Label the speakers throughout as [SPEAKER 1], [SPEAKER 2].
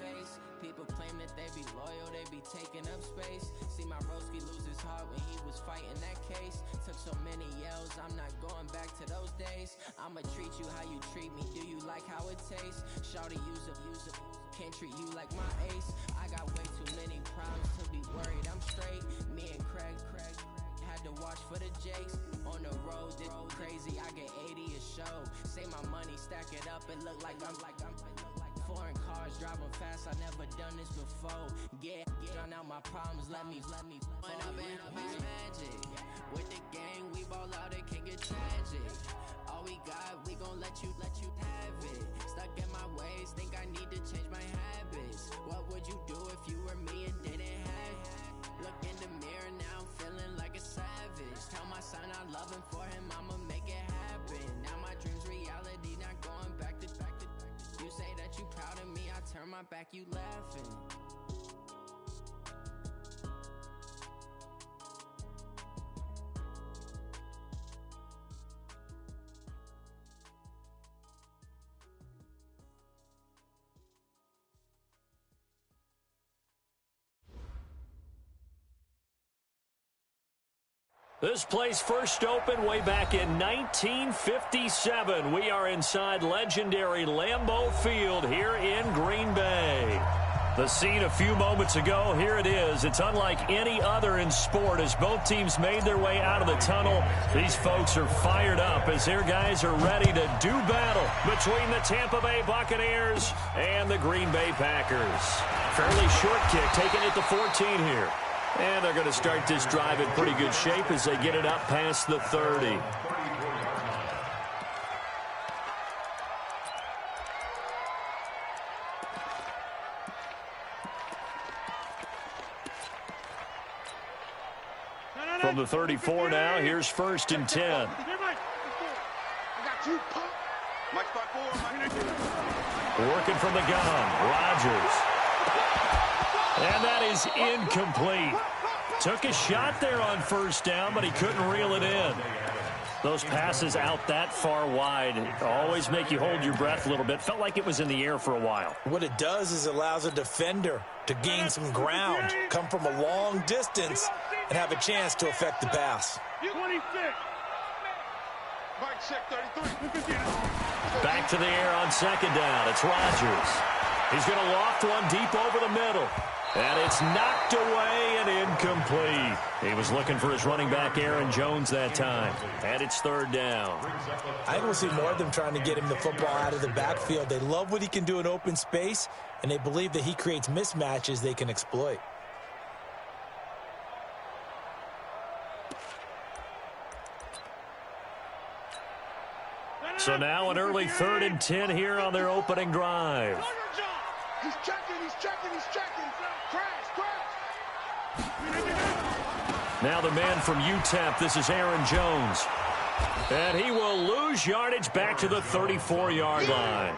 [SPEAKER 1] face. People claim that they be loyal, they be taking up space. See my broski lose his heart when he was fighting that case. Took so many yells, I'm not going back to those days. I'ma treat you how you treat me, do you like how it tastes? Shawty, use it, can't treat you like my ace. I got way too many problems to be worried, I'm straight. Me and Craig had to watch for the Jakes. On the road, this crazy, I get 80 a show. Say my money, stack it up, it look like I'm foreign cars, driving fast, I never done this before. Yeah, drown out my problems, let me When up and up is magic. With the gang, we ball out, it can get tragic. All we got, we gon' let you have it. Stuck in my ways, think I need to change my habits. What would you do if you were me and didn't have it? Look in the mirror, now I'm feeling like a savage. Tell my son I love him, for him I'ma make it happen. Now my dream's reality, not going back to. You say that you proud of me, I turn my back, you laughing.
[SPEAKER 2] This place first opened way back in 1957. We are inside legendary Lambeau Field here in Green Bay. The scene a few moments ago, here it is. It's unlike any other in sport as both teams made their way out of the tunnel. These folks are fired up as their guys are ready to do battle between the Tampa Bay Buccaneers and the Green Bay Packers. Fairly short kick, taking it to 14 here. And they're going to start this drive in pretty good shape as they get it up past the 30. From the 34 now, here's 1st and 10. Working from the gun, Rodgers. And that is incomplete. Took a shot there on 1st down, but he couldn't reel it in. Those passes out that far wide always make you hold your breath a little bit. Felt like it was in the air for a while.
[SPEAKER 3] What it does is it allows a defender to gain some ground, come from a long distance, and have a chance to affect the pass.
[SPEAKER 4] 26.
[SPEAKER 2] Back to the air on 2nd down. It's Rodgers. He's going to loft one deep over the middle. And it's knocked away and incomplete. He was looking for his running back, Aaron Jones, that time. And it's 3rd down.
[SPEAKER 3] I think we'll see more of them trying to get him the football out of the backfield. They love what he can do in open space, and they believe that he creates mismatches they can exploit.
[SPEAKER 2] So now an early 3rd and 10 here on their opening drive.
[SPEAKER 4] He's checking.
[SPEAKER 2] Now the man from UTEP, this is Aaron Jones. And he will lose yardage back to the 34-yard line.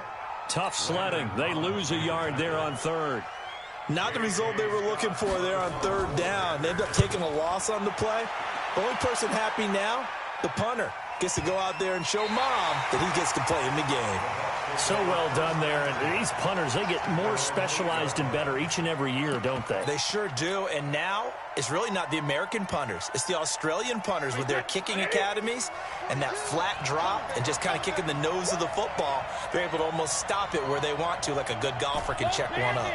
[SPEAKER 2] Tough sledding. They lose a yard there on 3rd.
[SPEAKER 3] Not the result they were looking for there on 3rd down. They end up taking a loss on the play. The only person happy now, the punter, gets to go out there and show mom that he gets to play in the game.
[SPEAKER 2] So well done there. And these punters, they get more specialized and better each and every year, don't they?
[SPEAKER 3] They sure do. And now it's really not the American punters. It's the Australian punters with their kicking academies and that flat drop and just kind of kicking the nose of the football. They're able to almost stop it where they want to, like a good golfer can check one up.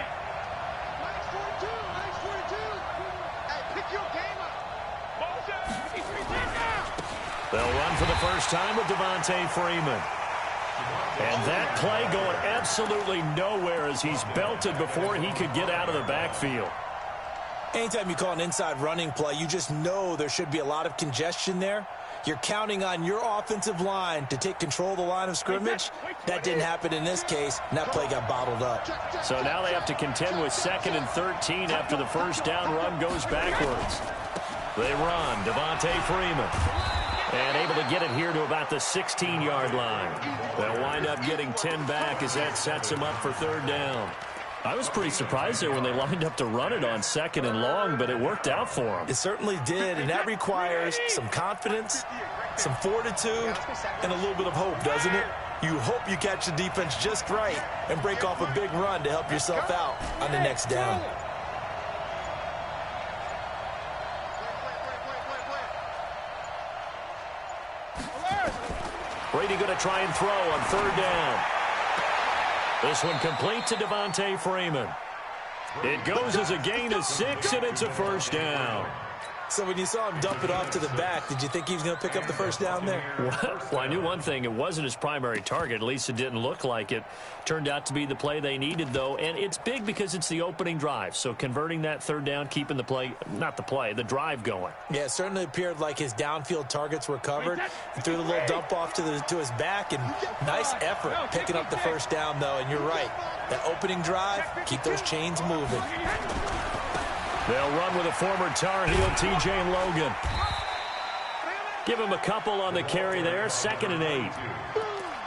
[SPEAKER 2] They'll run for the first time with Devontae Freeman. And that play going absolutely nowhere as he's belted before he could get out of the backfield.
[SPEAKER 3] Anytime you call an inside running play, you just know there should be a lot of congestion there. You're counting on your offensive line to take control of the line of scrimmage. That didn't happen in this case, and that play got bottled up.
[SPEAKER 2] So now they have to contend with 2nd and 13 after the first down run goes backwards. They run, Devontae Freeman. And able to get it here to about the 16-yard line. They'll wind up getting 10 back as that sets them up for 3rd down. I was pretty surprised there when they lined up to run it on 2nd and long, but it worked out for them.
[SPEAKER 3] It certainly did, and that requires some confidence, some fortitude, and a little bit of hope, doesn't it? You hope you catch the defense just right and break off a big run to help yourself out on the next down.
[SPEAKER 2] Brady going to try and throw on third down. This one complete to Devontae Freeman. It goes as a gain of 6, and it's a first down.
[SPEAKER 3] So when you saw him dump it off to the back, did you think he was going to pick up the first down there?
[SPEAKER 2] Well, I knew one thing. It wasn't his primary target. At least it didn't look like it. Turned out to be the play they needed, though. And it's big because it's the opening drive. So converting that third down, keeping the play, not the play, the drive going.
[SPEAKER 3] Yeah, it certainly appeared like his downfield targets were covered. He threw the little dump off to his back, and nice effort picking up the first down, though. And you're right. That opening drive, keep those chains moving.
[SPEAKER 2] They'll run with a former Tar Heel, T.J. Logan. Give him a couple on the carry there, 2nd and 8.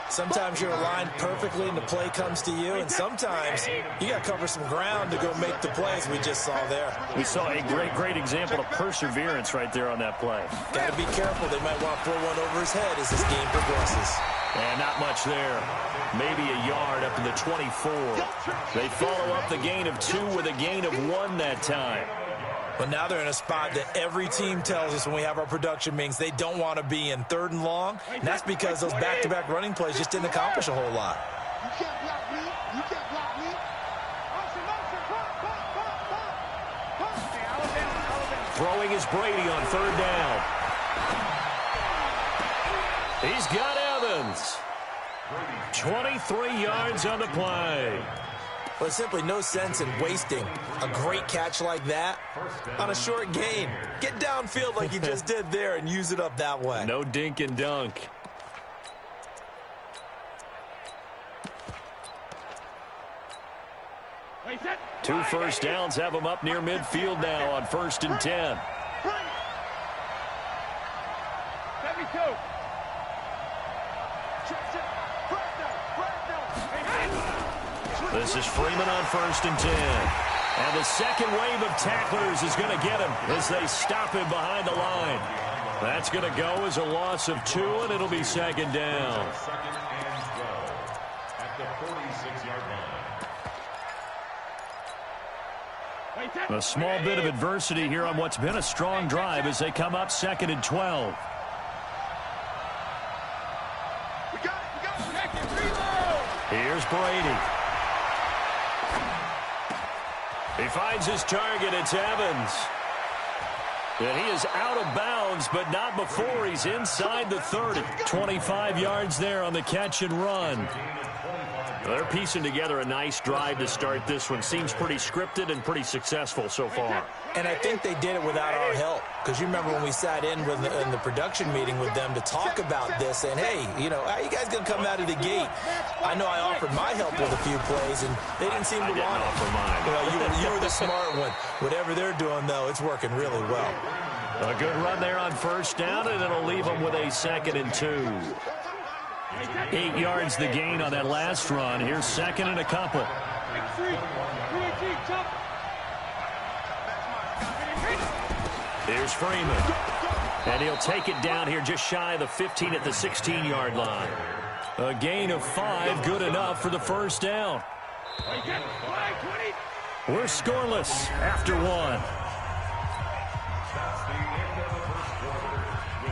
[SPEAKER 3] Sometimes you're aligned perfectly and the play comes to you, and sometimes you got to cover some ground to go make the plays we just saw there.
[SPEAKER 2] We saw a great example of perseverance right there on that play.
[SPEAKER 3] Got to be careful. They might want to throw one over his head as this game progresses.
[SPEAKER 2] And not much there. Maybe a yard up to the 24. They follow up the gain of 2 with a gain of 1 that time.
[SPEAKER 3] But now they're in a spot that every team tells us when we have our production meetings they don't want to be in, 3rd and long. And that's because those back-to-back running plays just didn't accomplish a whole lot.
[SPEAKER 4] You can't block me. You can't block me.
[SPEAKER 2] Throwing is Brady on 3rd down. He's got Evans. 23 yards on the play.
[SPEAKER 3] Well, there's simply no sense in wasting a great catch like that on a short gain. Get downfield like you just did there and use it up that way.
[SPEAKER 2] No dink and dunk. Two first downs have them up near midfield now on 1st and 10. This is Freeman on 1st and 10. And the second wave of tacklers is going to get him as they stop him behind the line. That's going to go as a loss of 2, and it'll be 2nd down. A small bit of adversity here on what's been a strong drive as they come up 2nd and 12. Here's Brady. He finds his target. It's Evans. And he is out of bounds, but not before he's inside the 30. 25 yards there on the catch and run. They're piecing together a nice drive to start this one. Seems pretty scripted and pretty successful so far.
[SPEAKER 3] And I think they did it without our help. Because you remember when we sat in the production meeting with them to talk about this, and hey, you know, how are you guys going to come out of the gate? I know I offered my help with a few plays, and they didn't seem to want it.
[SPEAKER 2] Offer mine.
[SPEAKER 3] Well, you were the smart one. Whatever they're doing, though, it's working really well.
[SPEAKER 2] A good run there on 1st down, and it'll leave them with a 2nd and 2. 8 yards the gain on that last run. Here's 2nd and a couple. Here's Freeman. And he'll take it down here just shy of the 15 at the 16-yard line. A gain of 5, good enough for the first down. We're scoreless after 1.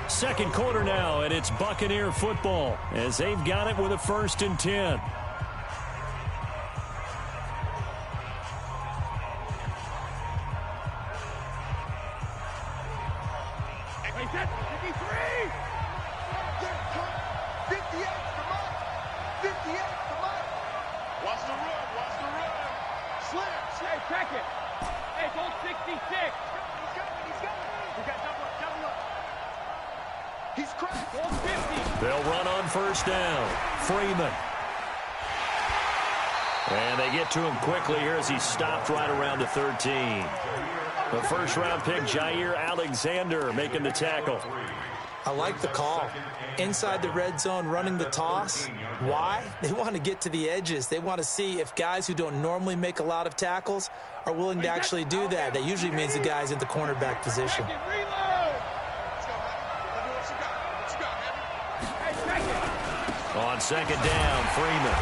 [SPEAKER 2] Second quarter now, and it's Buccaneer football as they've got it with a 1st and 10. They'll run on 1st down. Freeman. And they get to him quickly here as he stopped right around the 13. The 1st-round pick, Jair Alexander, making the tackle.
[SPEAKER 3] I like the call. Inside the red zone, running the toss. Why? They want to get to the edges. They want to see if guys who don't normally make a lot of tackles are willing to actually do that. That usually means the guy's in the cornerback position.
[SPEAKER 2] On second down, Freeman.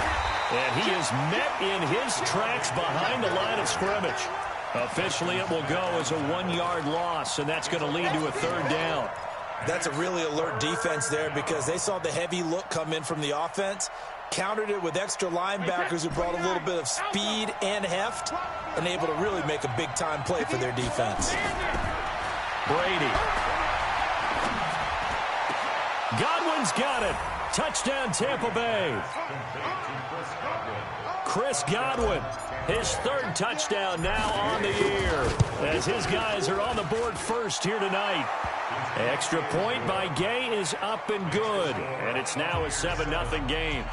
[SPEAKER 2] And he is met in his tracks behind the line of scrimmage. Officially, it will go as a 1-yard loss, and that's going to lead to a third down.
[SPEAKER 3] That's a really alert defense there because they saw the heavy look come in from the offense, countered it with extra linebackers who brought a little bit of speed and heft, and able to really make a big-time play for their defense.
[SPEAKER 2] Brady. Godwin's got it. Touchdown, Tampa Bay. Chris Godwin, his third touchdown now on the year, as his guys are on the board first here tonight. Extra point by Gay is up and good, and it's now a 7-0 game.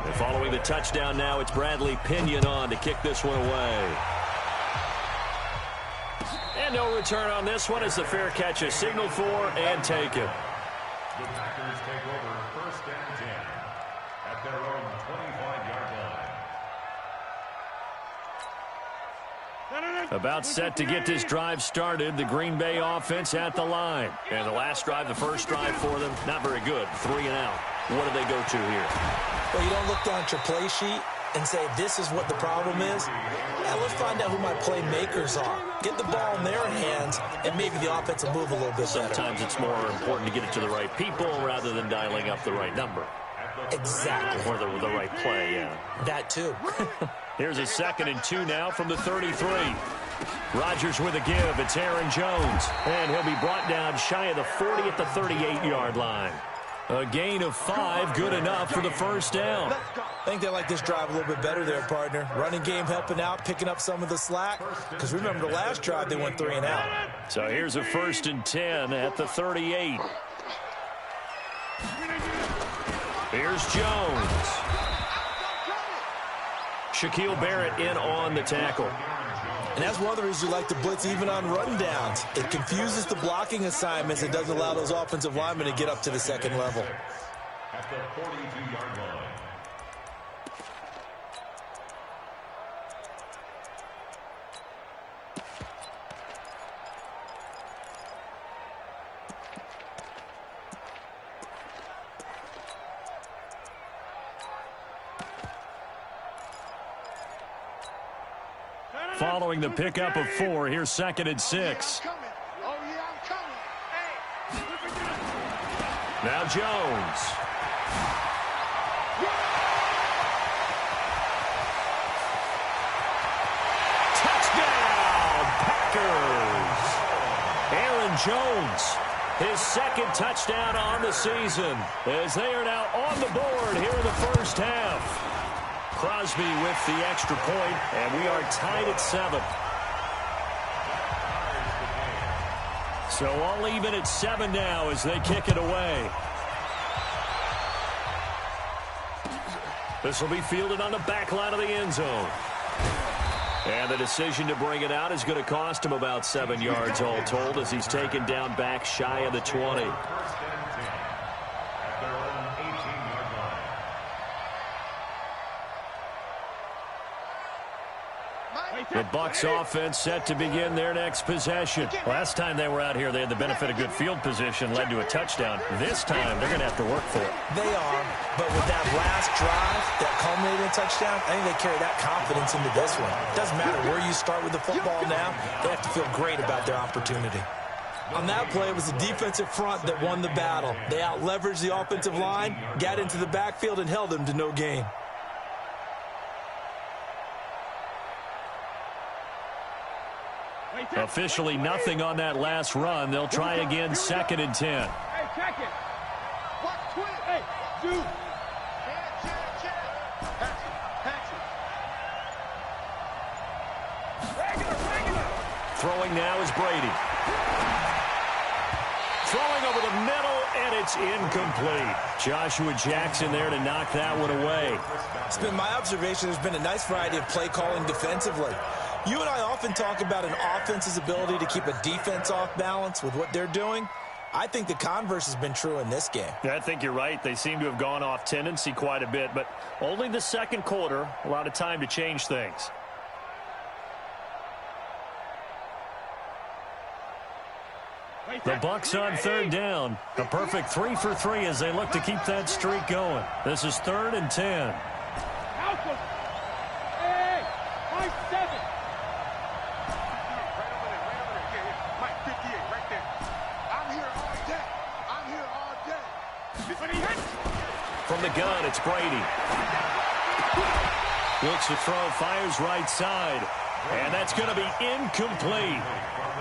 [SPEAKER 2] And following the touchdown now, it's Bradley Pinion on to kick this one away. And no return on this one as the fair catch is signaled for and taken.
[SPEAKER 5] The Packers take over first and 10 at their own 25-yard line.
[SPEAKER 2] About set to get this drive started, the Green Bay offense at the line. And the last drive, the first drive for them, not very good. 3 and out. What do they go to here?
[SPEAKER 3] Well, you don't look down at your play sheet and say, this is what the problem is. Yeah, let's find out who my playmakers are. Get the ball in their hands, and maybe the offense will move a little bit better.
[SPEAKER 2] Sometimes it's more important to get it to the right people rather than dialing up the right number.
[SPEAKER 3] Exactly.
[SPEAKER 2] Or the right play, yeah.
[SPEAKER 3] That too.
[SPEAKER 2] Here's a 2nd and 2 now from the 33. Rodgers with a give. It's Aaron Jones. And he'll be brought down shy of the 40 at the 38-yard line. A gain of 5, good enough for the first down.
[SPEAKER 3] I think they like this drive a little bit better there, partner. Running game helping out, picking up some of the slack. Because remember, the last drive, they went 3 and out.
[SPEAKER 2] So here's a 1st and 10 at the 38. Here's Jones. Shaquille Barrett in on the tackle.
[SPEAKER 3] And that's one of the reasons you like to blitz even on run downs. It confuses the blocking assignments. It doesn't allow those offensive linemen to get up to the second level.
[SPEAKER 5] At the 42-yard line.
[SPEAKER 2] Following the pickup of 4, here's 2nd and 6. Now Jones. Touchdown, Packers. Aaron Jones, his 2nd touchdown on the season, as they are now on the board here in the first half. Crosby with the extra point, and we are tied at 7. So all even at 7 now as they kick it away. This will be fielded on the back line of the end zone. And the decision to bring it out is going to cost him about 7 yards all told as he's taken down back shy of the 20. The Bucs offense set to begin their next possession. Last time they were out here, they had the benefit of good field position, led to a touchdown. This time, they're going to have to work for it.
[SPEAKER 3] They are, but with that last drive, that culminating in a touchdown, I think they carry that confidence into this one. It doesn't matter where you start with the football now, they have to feel great about their opportunity. On that play, it was the defensive front that won the battle. They out-leveraged the offensive line, got into the backfield, and held them to no gain.
[SPEAKER 2] Officially nothing on that last run. They'll try again, 2nd and 10.
[SPEAKER 4] Hey, check it. Watch twin. Hey, dude. Regular.
[SPEAKER 2] Throwing now is Brady. Throwing over the middle, and it's incomplete. Joshua Jackson there to knock that one away.
[SPEAKER 3] It's been my observation there's been a nice variety of play calling defensively. You and I often talk about an offense's ability to keep a defense off balance with what they're doing. I think the converse has been true in this game.
[SPEAKER 2] Yeah, I think you're right. They seem to have gone off tendency quite a bit, but only the second quarter, a lot of time to change things. The Bucs on third down. A perfect 3 for 3 as they look to keep that streak going. This is 3rd and 10.
[SPEAKER 4] Hey, Mike 7. Right over there. Yeah. Mike 58, right there. I'm here all day.
[SPEAKER 2] From the gun, it's Brady. Looks to throw, fires right side. And that's going to be incomplete.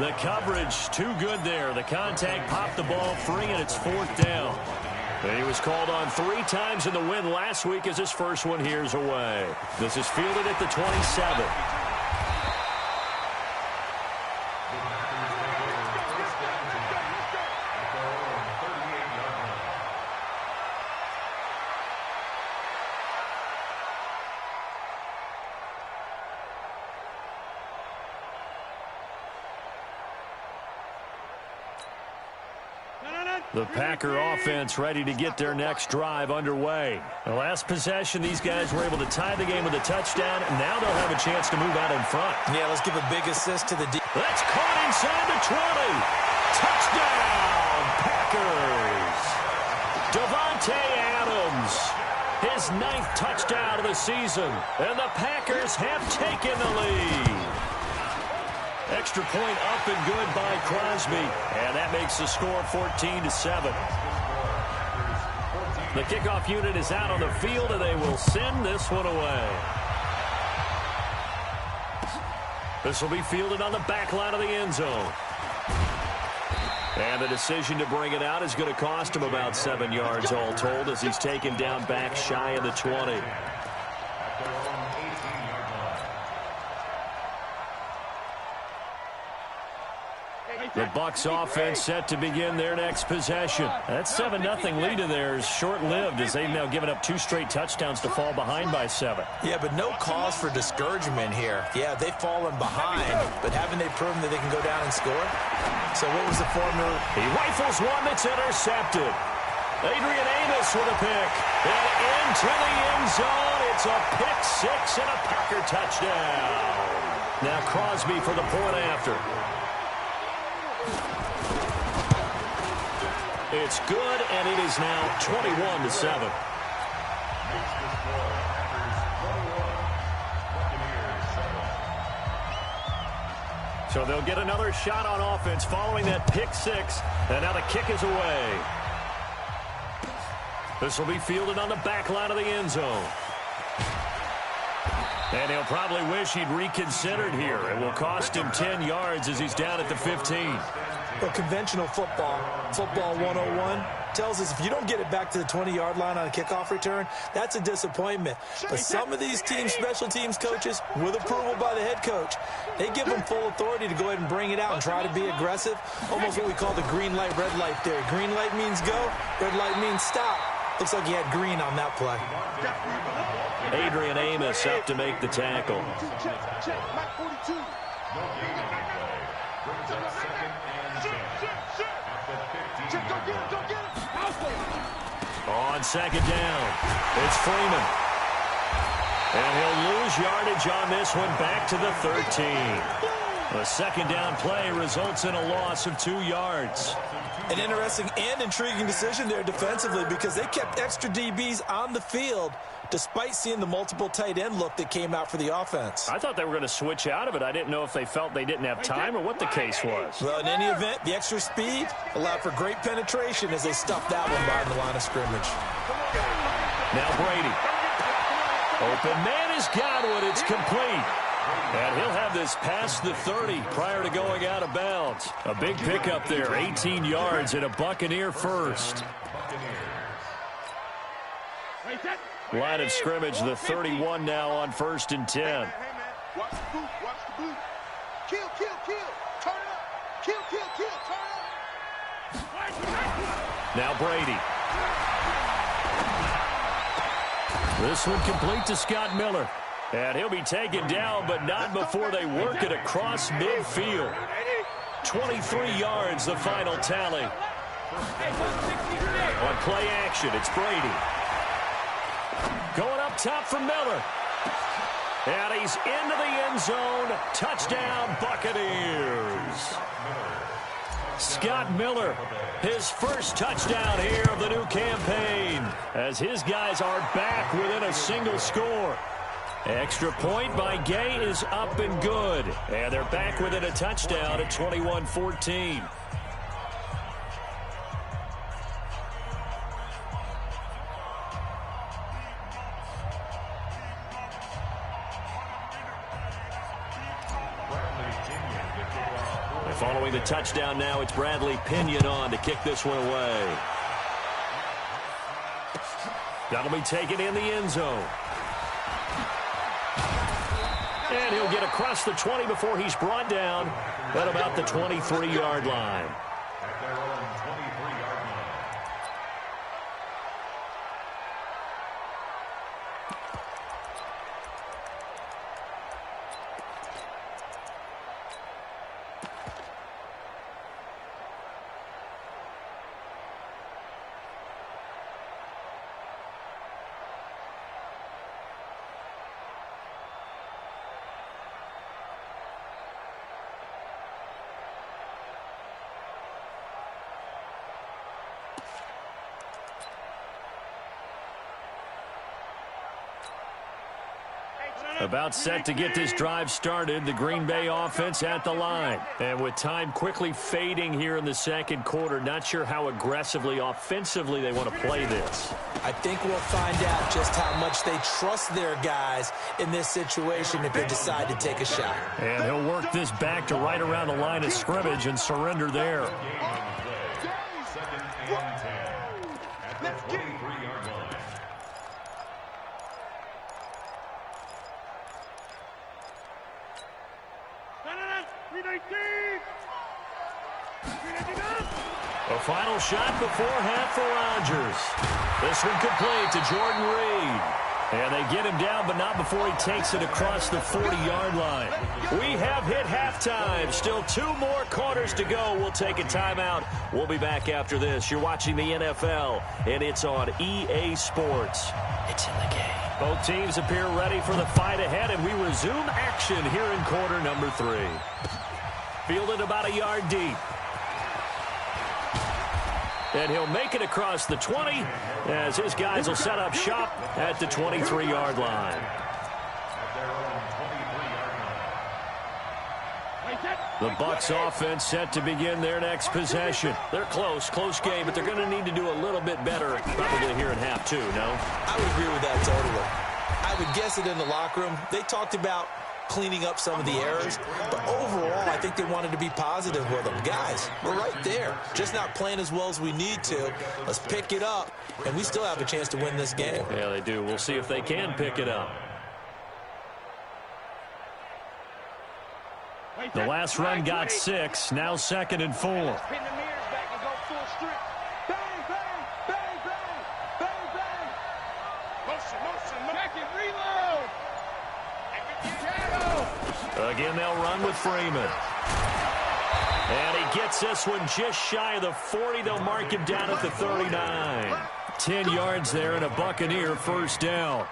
[SPEAKER 2] The coverage too good there. The contact popped the ball free, and it's 4th down. And he was called on 3 times in the win last week as his first one here's away. This is fielded at the 27. The Packer offense ready to get their next drive underway. The last possession, these guys were able to tie the game with a touchdown, and now they'll have a chance to move out in front.
[SPEAKER 3] Yeah, let's give a big assist to the D.
[SPEAKER 2] That's caught inside the 20. Touchdown, Packers. Davante Adams, his 9th touchdown of the season, and the Packers have taken the lead. Extra point up and good by Crosby. And that makes the score 14-7. The kickoff unit is out on the field, and they will send this one away. This will be fielded on the back line of the end zone. And the decision to bring it out is going to cost him about 7 yards all told as he's taken down back shy of the 20. The Bucs offense set to begin their next possession. That 7-0 lead of theirs short-lived as they've now given up 2 straight touchdowns to fall behind by 7.
[SPEAKER 3] Yeah, but no cause for discouragement here. Yeah, they've fallen behind, but haven't they proven that they can go down and score? So what was the formula?
[SPEAKER 2] He rifles one that's intercepted. Adrian Amos with a pick. And into the end zone. It's a pick 6 and a Packer touchdown. Now Crosby for the point after. It's good, and it is now 21-7. So they'll get another shot on offense following that pick 6, and now the kick is away. This will be fielded on the back line of the end zone. And he'll probably wish he'd reconsidered here. It will cost him 10 yards as he's down at the 15.
[SPEAKER 3] Well, conventional football 101, tells us if you don't get it back to the 20-yard line on a kickoff return, that's a disappointment. But some of these teams, special teams coaches, with approval by the head coach, they give them full authority to go ahead and bring it out and try to be aggressive, almost what we call the green light, red light theory. Green light means go, red light means stop. Looks like he had green on that play.
[SPEAKER 2] Adrian Amos up to make the tackle. On second down, it's Freeman. And he'll lose yardage on this one back to the 13. The second down play results in a loss of 2 yards.
[SPEAKER 3] An interesting and intriguing decision there defensively because they kept extra DBs on the field despite seeing the multiple tight end look that came out for the offense.
[SPEAKER 2] I thought they were going to switch out of it. I didn't know if they felt they didn't have time or what the case was.
[SPEAKER 3] Well, in any event, the extra speed allowed for great penetration as they stuffed that one behind the line of scrimmage.
[SPEAKER 2] Now Brady. Open man is Godwin. It's complete. And he'll have this past the 30 prior to going out of bounds. A big pickup there, 18 yards and a Buccaneer first. Line of scrimmage, the 31 now on 1st and 10.
[SPEAKER 4] Hey, man. Watch the boot. Watch the boot. Kill. Turn it up. Kill. Turn it up.
[SPEAKER 2] Now Brady. This one complete to Scott Miller. And he'll be taken down, but not before they work it across midfield. 23 yards, the final tally. On play action, it's Brady. Going up top for Miller. And he's into the end zone. Touchdown, Buccaneers. Scott Miller, his first touchdown here of the new campaign, as his guys are back within a single score. Extra point by Gay is up and good, and they're back within a touchdown at 21-14. Following the touchdown now, it's Bradley Pinion on to kick this one away. That'll be taken in the end zone. And he'll get across the 20 before he's brought down at about the 23-yard line.
[SPEAKER 5] At their own 23-yard line.
[SPEAKER 2] About set to get this drive started, the Green Bay offense at the line. And with time quickly fading here in the second quarter, not sure how aggressively, offensively they want to play this.
[SPEAKER 3] I think we'll find out just how much they trust their guys in this situation if they decide to take a shot.
[SPEAKER 2] And he'll work this back to right around the line of scrimmage and surrender there.
[SPEAKER 5] Second and 10. At the 23-yard line.
[SPEAKER 2] A final shot before half for Rodgers. This one complete to Jordan Reed. And they get him down, but not before he takes it across the 40-yard line. We have hit halftime. Still 2 more quarters to go. We'll take a timeout. We'll be back after this. You're watching the NFL, and it's on EA Sports. It's in the game. Both teams appear ready for the fight ahead, and we resume action here in quarter number 3. Fielded about a yard deep. And he'll make it across the 20 as his guys will set up shop at the 23-yard line. The Bucs offense set to begin their next possession. They're close game, but they're going to need to do a little bit better probably here in half 2, no?
[SPEAKER 3] I would agree with that totally. I would guess it in the locker room. They talked about cleaning up some of the errors, but overall I think they wanted to be positive with them. Guys, we're right there, just not playing as well as we need to. Let's pick it up, and we still have a chance to win this game.
[SPEAKER 2] Yeah, they do. We'll see if they can pick it up. The last run got 6, now 2nd and 4. Again, they'll run with Freeman. And he gets this one just shy of the 40. They'll mark him down at the 39. 10 yards there and a Buccaneer first down.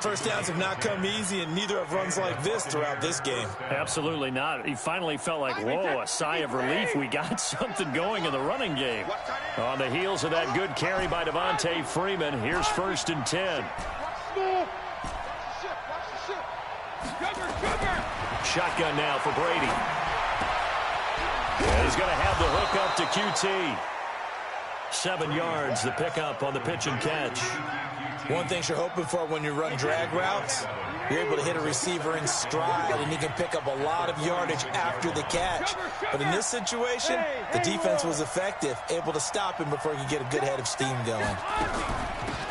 [SPEAKER 3] First downs have not come easy, and neither have runs like this throughout this game.
[SPEAKER 2] Absolutely not. He finally felt like, whoa, a sigh of relief. We got something going in the running game. On the heels of that good carry by Devontae Freeman, here's 1st and 10. Shotgun now for Brady. And he's going to have the hook up to QT. 7 yards, the pickup on the pitch and catch.
[SPEAKER 3] One thing you're hoping for when you run drag routes, you're able to hit a receiver in stride, and he can pick up a lot of yardage after the catch. But in this situation, the defense was effective, able to stop him before he could get a good head of steam going.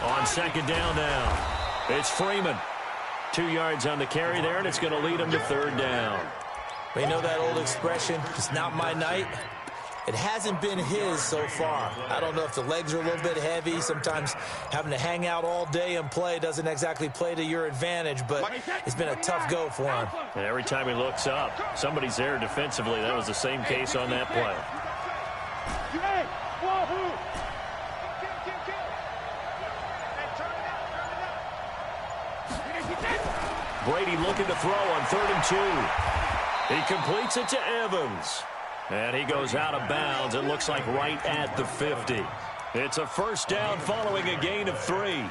[SPEAKER 2] On 2nd down now, it's Freeman. 2 yards on the carry there, and it's going to lead him to 3rd down.
[SPEAKER 3] You know that old expression, it's not my night? It hasn't been his so far. I don't know if the legs are a little bit heavy. Sometimes having to hang out all day and play doesn't exactly play to your advantage, but it's been a tough go for him.
[SPEAKER 2] And every time he looks up, somebody's there defensively. That was the same case on that play. Brady looking to throw on 3rd and 2. He completes it to Evans. And he goes out of bounds. It looks like right at the 50. It's a first down following a gain of 3.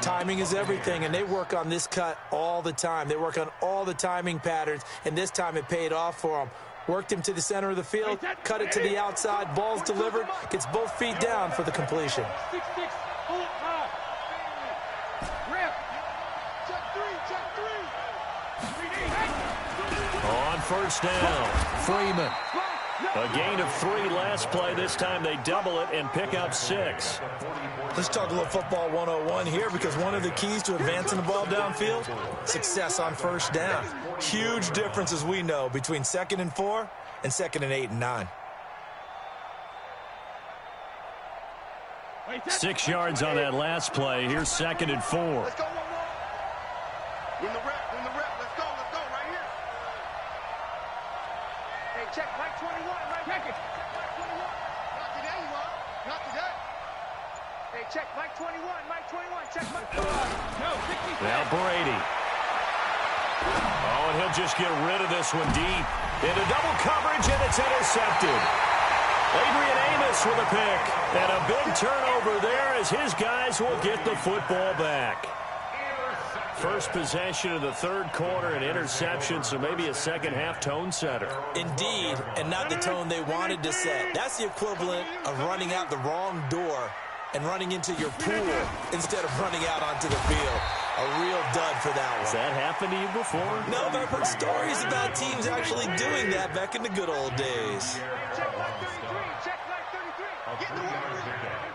[SPEAKER 3] Timing is everything, and they work on this cut all the time. They work on all the timing patterns, and this time it paid off for them. Worked him to the center of the field, cut it to the outside, ball's delivered, gets both feet down for the completion.
[SPEAKER 2] On first down, Freeman. A gain of 3 last play. This time they double it and pick up 6.
[SPEAKER 3] Let's talk a little football 101 here, because one of the keys to advancing the ball downfield, success on first down. Huge difference, as we know, between 2nd and 4 and 2nd and 8 and 9.
[SPEAKER 2] 6 yards on that last play. Here's 2nd and 4.
[SPEAKER 4] Let's go, win the rep, let's go, right here.
[SPEAKER 6] Hey, check Mike 21, right? Check it. Check Mike 21.
[SPEAKER 4] Not today, you are. Not today.
[SPEAKER 6] Hey, check Mike 21, check Mike 21. No, 60.
[SPEAKER 2] Now Brady. Oh, and he'll just get rid of this one deep. Into double coverage, and it's intercepted. Adrian Amos with a pick. And a big turnover there as his guys will get the football back. First possession of the third quarter, an interception, so maybe a second-half tone setter.
[SPEAKER 3] Indeed, and not the tone they wanted to set. That's the equivalent of running out the wrong door and running into your pool instead of running out onto the field. A real dud for that one.
[SPEAKER 2] Has that happened to you before?
[SPEAKER 3] No, but I've heard stories about teams actually doing that back in the good old days.
[SPEAKER 6] Check Mike 33, check Mike 33.
[SPEAKER 4] Get the word.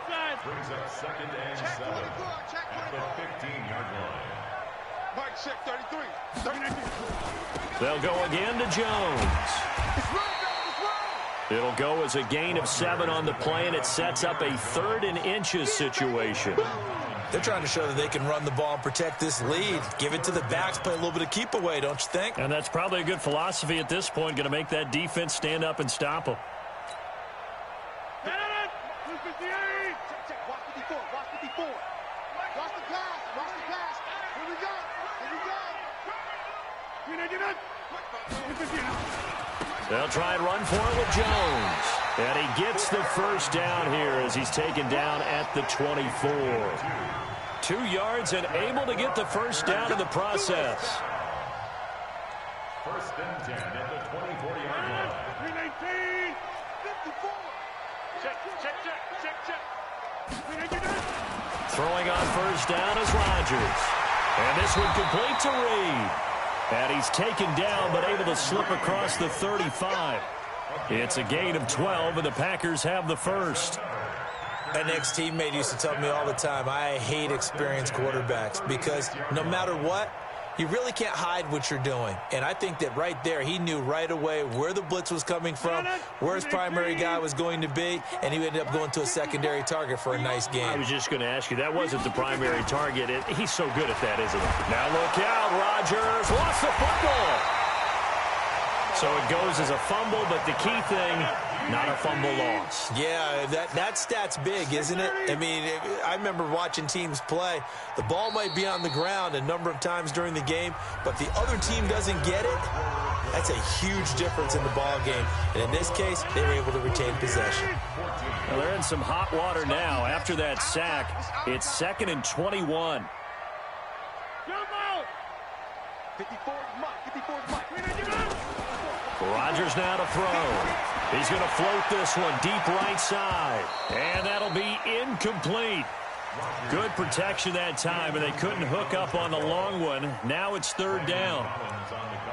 [SPEAKER 6] Inside.
[SPEAKER 5] Brings up 2nd and 7 at the 15-yard line.
[SPEAKER 4] Mike, check 33.
[SPEAKER 2] They'll go again to Jones. It'll go as a gain of 7 on the play, and it sets up a 3rd and inches situation.
[SPEAKER 3] They're trying to show that they can run the ball and protect this lead. Give it to the backs, play a little bit of keep away, don't you think?
[SPEAKER 2] And that's probably a good philosophy at this point, going to make that defense stand up and stop them.
[SPEAKER 4] Check, watch 54, watch 54. Watch the pass. Here we go.
[SPEAKER 2] They'll try and run for it with Jones. And he gets the first down here as he's taken down at the 24. 2 yards and able to get the first down in the process.
[SPEAKER 5] 1st and 10 at the 24-yard line.
[SPEAKER 6] 319. 54. Check.
[SPEAKER 2] Throwing on first down is Rodgers. And this one complete to Reed. And he's taken down but able to slip across the 35. It's a gain of 12, and the Packers have the first.
[SPEAKER 3] An ex-teammate used to tell me all the time, I hate experienced quarterbacks because no matter what, you really can't hide what you're doing. And I think that right there, he knew right away where the blitz was coming from, where his primary guy was going to be, and he ended up going to a secondary target for a nice game.
[SPEAKER 2] I was just going to ask you, that wasn't the primary target. He's so good at that, isn't he? Now look out, Rodgers lost the football. So it goes as a fumble, but the key thing, not a fumble loss.
[SPEAKER 3] Yeah, that stat's big, isn't it? I mean, I remember watching teams play. The ball might be on the ground a number of times during the game, but the other team doesn't get it. That's a huge difference in the ball game. And in this case, they were able to retain possession.
[SPEAKER 2] Well, they're in some hot water now. After that sack, it's 2nd and 21.
[SPEAKER 4] 54 is Mike.
[SPEAKER 2] Rodgers now to throw. He's going to float this one deep right side. And that'll be incomplete. Good protection that time, and they couldn't hook up on the long one. Now it's 3rd down.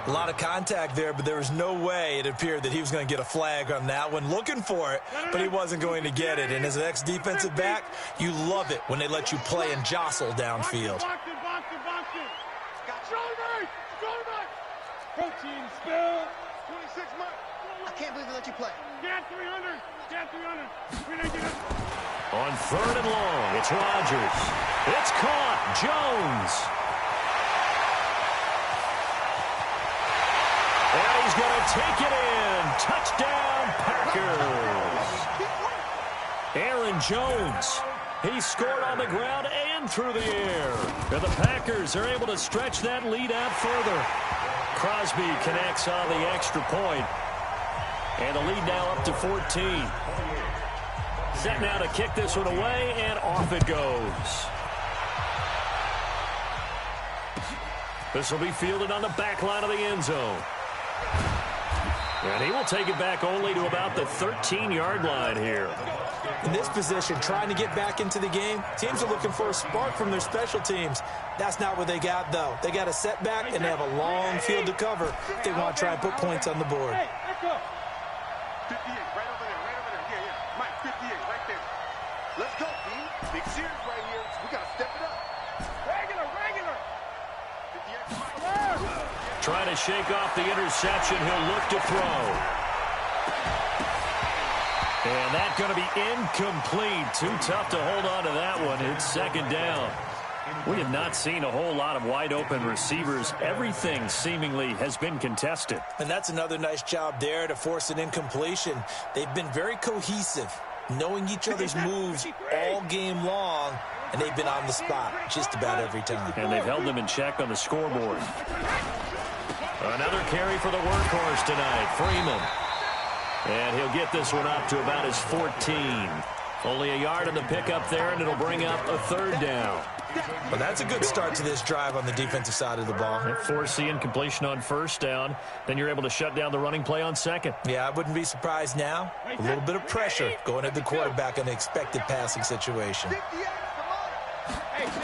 [SPEAKER 3] A lot of contact there, but there was no way it appeared that he was going to get a flag on that one. Looking for it, but he wasn't going to get it. And as an ex-defensive back, you love it when they let you play and jostle downfield.
[SPEAKER 6] Protein spill.
[SPEAKER 4] 26 Mike. I can't believe they let you play.
[SPEAKER 6] Get 300. Get 300.
[SPEAKER 2] On 3rd and long, it's Rodgers. It's caught. Jones. And he's going to take it in. Touchdown, Packers. Aaron Jones. He scored on the ground and through the air. And the Packers are able to stretch that lead out further. Crosby connects on the extra point. And the lead now up to 14. Set now to kick this one away, and off it goes. This will be fielded on the back line of the end zone. And he will take it back only to about the 13-yard line here.
[SPEAKER 3] In this position, trying to get back into the game, teams are looking for a spark from their special teams. That's not what they got, though. They got a setback, and they have a long field to cover if they want to try and put points on the board.
[SPEAKER 4] Hey, let's go. 58, right over there, right over there. Yeah, yeah. Mike, 58, right there. Let's go, B. Big series right here. We got to step it up.
[SPEAKER 6] Regular.
[SPEAKER 4] 58, Mike.
[SPEAKER 2] Trying to shake off the interception. He'll look to throw. And that's going to be incomplete. Too tough to hold on to that one. It's second down. We have not seen a whole lot of wide-open receivers. Everything seemingly has been contested.
[SPEAKER 3] And that's another nice job there to force an incompletion. They've been very cohesive, knowing each other's moves all game long, and they've been on the spot just about every time.
[SPEAKER 2] And they've held them in check on the scoreboard. Another carry for the workhorse tonight, Freeman. And he'll get this one up to about his 14. Only a yard on the pickup there, and it'll bring up a third down.
[SPEAKER 3] Well, that's a good start to this drive on the defensive side of the ball.
[SPEAKER 2] Force the incompletion on first down. Then you're able to shut down the running play on second.
[SPEAKER 3] Yeah, I wouldn't be surprised now. A little bit of pressure going at the quarterback in the expected passing situation.
[SPEAKER 6] Hey, 66.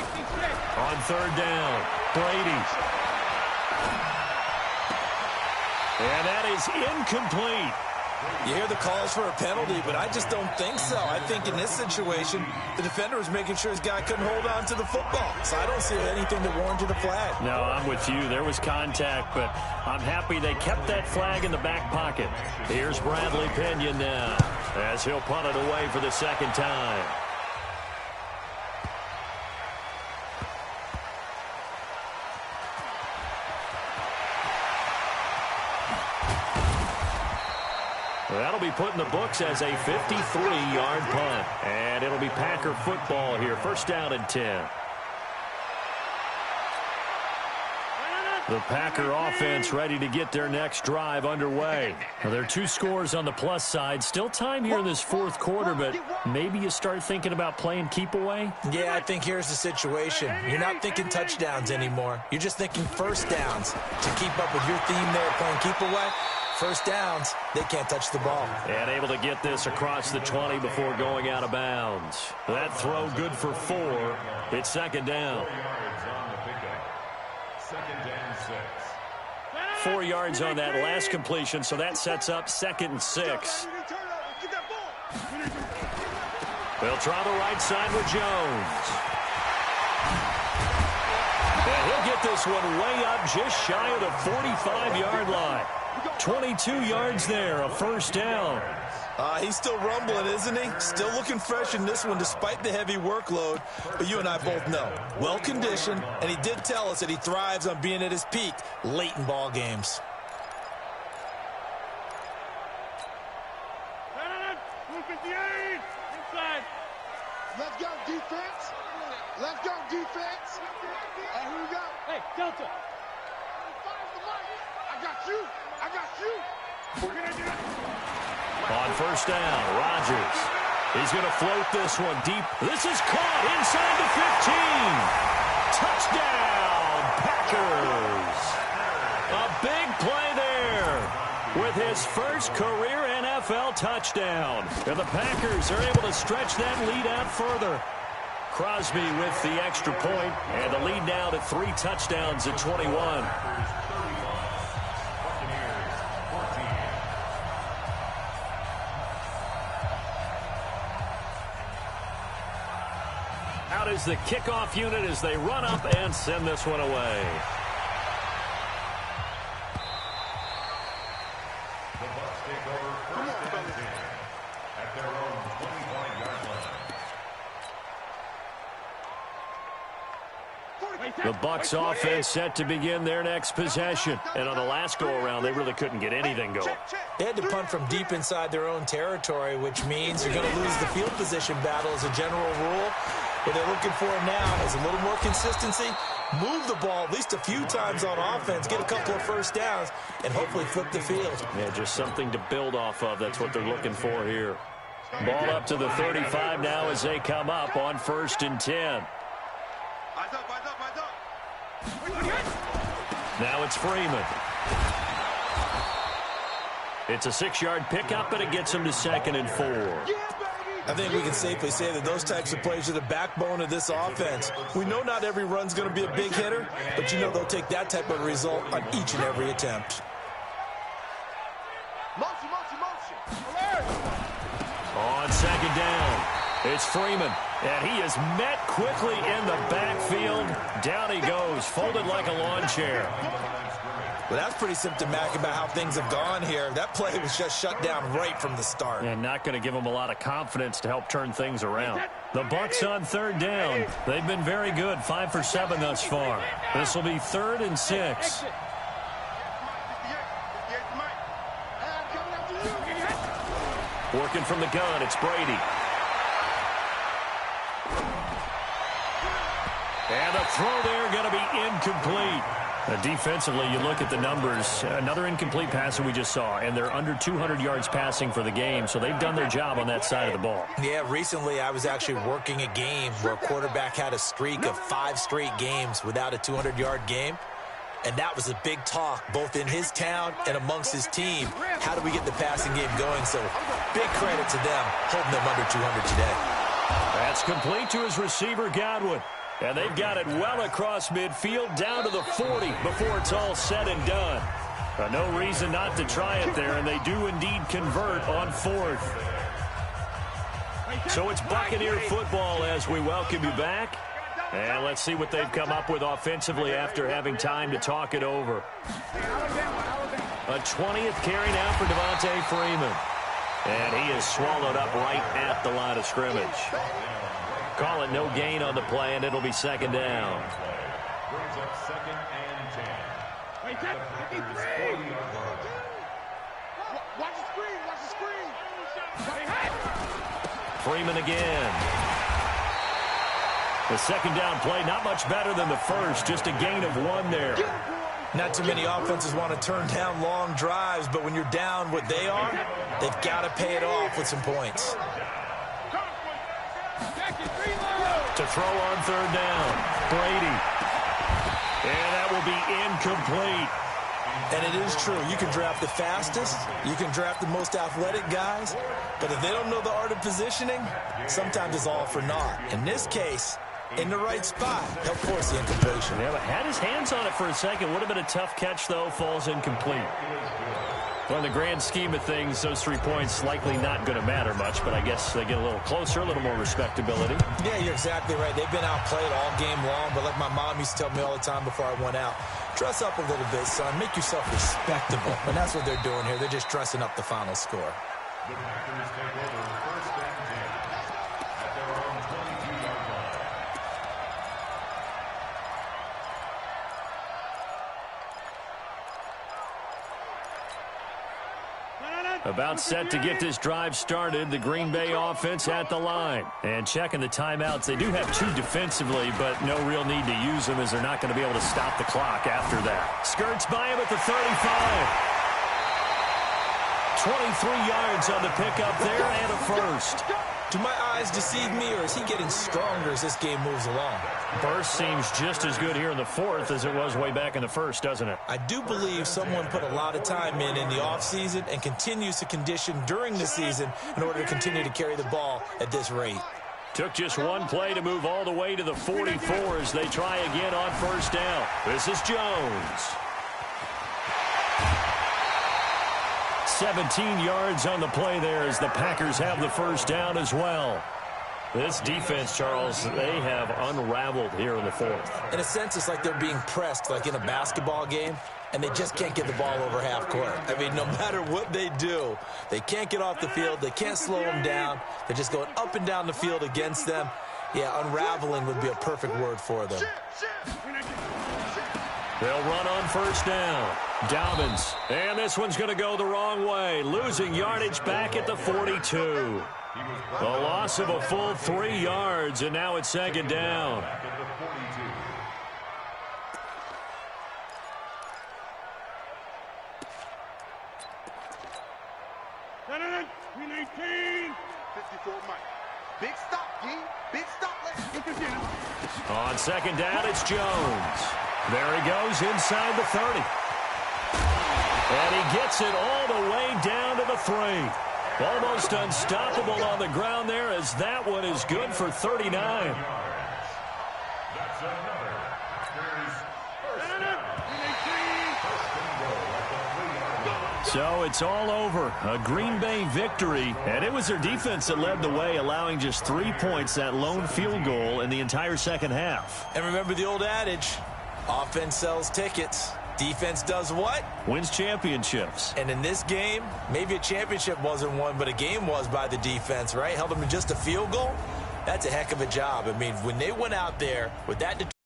[SPEAKER 2] On third down, Brady. And that is incomplete.
[SPEAKER 3] You hear the calls for a penalty, but I just don't think so. I think in this situation, the defender was making sure his guy couldn't hold on to the football. So I don't see anything that warranted a flag.
[SPEAKER 2] No, I'm with you. There was contact, but I'm happy they kept that flag in the back pocket. Here's Bradley Pinion now, as he'll punt it away for the second time. That'll be put in the books as a 53-yard punt. And it'll be Packer football here. First down and 10. The Packer offense ready to get their next drive underway. Now, there are two scores on the plus side. Still time here in this fourth quarter, but maybe you start thinking about playing keep away?
[SPEAKER 3] Yeah, I think here's the situation. You're not thinking touchdowns anymore. You're just thinking first downs. To keep up with your theme there, playing keep away, first downs, they can't touch the ball. And
[SPEAKER 2] able to get this across the 20 before going out of bounds. That throw good for 4. It's second down. 4 yards on that last completion, so that sets up 2nd and 6. They'll try the right side with Jones. And he'll get this one way up just shy of the 45-yard line. 22 yards there, a first down.
[SPEAKER 3] He's still rumbling, isn't he? Still looking fresh in this one despite the heavy workload. But you and I both know, well-conditioned, and he did tell us that he thrives on being at his peak late in ball games.
[SPEAKER 6] Inside.
[SPEAKER 4] Let's go, defense. Let's go, defense. Hey, who we got?
[SPEAKER 6] Hey, Delta.
[SPEAKER 4] I got you. I got you. We're going to do it.
[SPEAKER 2] On first down, Rodgers. He's going to float this one deep. This is caught inside the 15. Touchdown, Packers. A big play there with his first career NFL touchdown. And the Packers are able to stretch that lead out further. Crosby with the extra point, and the lead now to 3 touchdowns at 21. Out is the kickoff unit as they run up and send this one away.
[SPEAKER 5] The Bucs take over first and 10 at their own 25-yard line.
[SPEAKER 2] The Bucs offense set to begin their next possession. And on the last go-around, they really couldn't get anything going.
[SPEAKER 3] They had to punt from deep inside their own territory, which means you're going to lose the field position battle as a general rule. What they're looking for now is a little more consistency move the ball at least a few times on offense, get a couple of first downs, and hopefully flip the field.
[SPEAKER 2] Yeah, just something to build off of. That's what they're looking for here. Ball up to the 35 now as they come up on 1st and 10. Now it's Freeman. It's a 6-yard pickup, and it gets him to 2nd and 4.
[SPEAKER 3] I think we can safely say that those types of plays are the backbone of this offense. We know not every run's going to be a big hitter, but you know they'll take that type of result on each and every attempt.
[SPEAKER 4] Motion, motion, motion. Alert!
[SPEAKER 2] On 2nd down, it's Freeman, and he is met quickly in the backfield. Down he goes, folded like a lawn chair.
[SPEAKER 3] Well, that's pretty symptomatic about how things have gone here. That play was just shut down right from the start.
[SPEAKER 2] And not going to give them a lot of confidence to help turn things around. The Bucs on 3rd down. They've been very good, 5 for 7 thus far. This will be 3rd and 6. Working from the gun, it's Brady. And the throw there going to be incomplete. Defensively, you look at the numbers. Another incomplete pass that we just saw, and they're under 200 yards passing for the game, so they've done their job on that side of the ball.
[SPEAKER 3] Yeah, recently I was actually working a game where a quarterback had a streak of 5 straight games without a 200-yard game, and that was a big talk both in his town and amongst his team. How do we get the passing game going? So big credit to them holding them under 200 today.
[SPEAKER 2] That's complete to his receiver, Godwin. And they've got it well across midfield, down to the 40 before it's all said and done. No reason not to try it there, and they do indeed convert on 4th. So it's Buccaneer football as we welcome you back. And let's see what they've come up with offensively after having time to talk it over. A 20th carry now for Devontae Freeman. And he is swallowed up right at the line of scrimmage. Call it no gain on the play, and it'll be 2nd down.
[SPEAKER 5] Brings up 2nd and 10.
[SPEAKER 4] Watch the screen, watch the screen.
[SPEAKER 2] Freeman again. The 2nd down play, not much better than the first, just a gain of 1 there.
[SPEAKER 3] Not too many offenses want to turn down long drives, but when you're down what they are, they've got to pay it off with some points.
[SPEAKER 2] To throw on 3rd down, Brady. And that will be incomplete.
[SPEAKER 3] And it is true. You can draft the fastest. You can draft the most athletic guys. But if they don't know the art of positioning, sometimes it's all for naught. In this case, in the right spot, help force the incompletion.
[SPEAKER 2] Yeah, but had his hands on it for a second. Would have been a tough catch, though. Falls incomplete. Well, in the grand scheme of things, those 3 points likely not going to matter much, but I guess they get a little closer, a little more respectability.
[SPEAKER 3] Yeah, you're exactly right. They've been outplayed all game long, but like my mom used to tell me all the time before I went out, dress up a little bit, son. Make yourself respectable. And that's what they're doing here. They're just dressing up the final score.
[SPEAKER 5] The Packers take over 1st and 10 at their own 22-yard line.
[SPEAKER 2] About set to get this drive started, the Green Bay offense at the line. And checking the timeouts, they do have 2 defensively, but no real need to use them as they're not going to be able to stop the clock after that. Skirts by him at the 35. 23 yards on the pickup there and a first.
[SPEAKER 3] Do my eyes deceive me, or is he getting stronger as this game moves along?
[SPEAKER 2] Burst seems just as good here in the 4th as it was way back in the 1st, doesn't it?
[SPEAKER 3] I do believe someone put a lot of time in the offseason and continues to condition during the season in order to continue to carry the ball at this rate.
[SPEAKER 2] Took just 1 play to move all the way to the 44 as they try again on 1st down. This is Jones. 17 yards on the play there as the Packers have the 1st down as well. This defense, Charles, they have unraveled here in the 4th.
[SPEAKER 3] In a sense, it's like they're being pressed like in a basketball game, and they just can't get the ball over half court. I mean, no matter what they do, they can't get off the field. They can't slow them down. They're just going up and down the field against them. Yeah, unraveling would be a perfect word for them.
[SPEAKER 2] They'll run on 1st down. Dobbins. And this one's going to go the wrong way. Losing yardage back at the 42. The loss of a full 3 yards, and now it's 2nd down.
[SPEAKER 4] Big stop, D. Big stop. Let's get this in.
[SPEAKER 2] On second down, it's Jones. There he goes inside the 30. And he gets it all the way down to the 3. Almost unstoppable on the ground there, as that one is good for 39.
[SPEAKER 5] That's another Packers first down.
[SPEAKER 2] So it's all over. A Green Bay victory, and it was their defense that led the way, allowing just 3 points, that lone field goal in the entire second half.
[SPEAKER 3] And remember the old adage, offense sells tickets. Defense does what?
[SPEAKER 2] Wins championships.
[SPEAKER 3] And in this game, maybe a championship wasn't won, but a game was by the defense, right? Held them to just a field goal. That's a heck of a job. I mean, when they went out there with that